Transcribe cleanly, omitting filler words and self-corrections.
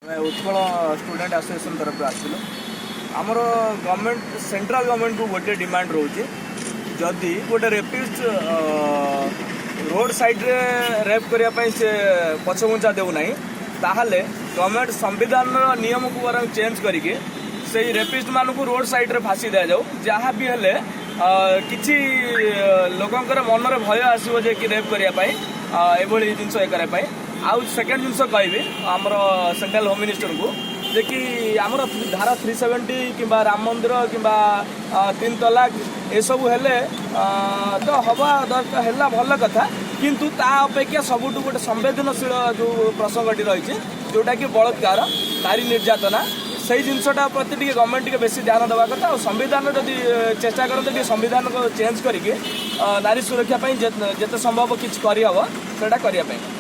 Utkal student association तरफ आसिलु आमर government central government को गोटे डिमांड रोचे जदि गोटे रेपिस्ट रोड साइड रे रेप करने से पछघुंचा देना ताहले गवर्नमेंट संविधान नियम को वर चेंज करके से रेपिस्ट मान को रोड साइड रे फांसी दि जाऊ जहाँ भी हेले किसी लोकंकर मन में भय आसो जे कि रेप करने एभली जिनस ये करने आउ सेकेंड जिनस कहि आमर सेंट्रल होम मिनिस्टर को जे कि आमर धारा 370 कि राम मंदिर कि 3 तलाक ये सब हेले तो हवा दरकार है भल कथा किंतु ता अपेक्षा सबुठ गोटे संवेदनशील जो प्रसंगटी रही जोटा कि बलात्कार नारी निर्यातना से जिनसटा प्रति गवर्नमेंट टे बेसी ध्यान देवा कथा और संविधान जब चेष्टा करते संविधान को चेंज करके नारी सुरक्षा जिते संभव किसी करहब से करने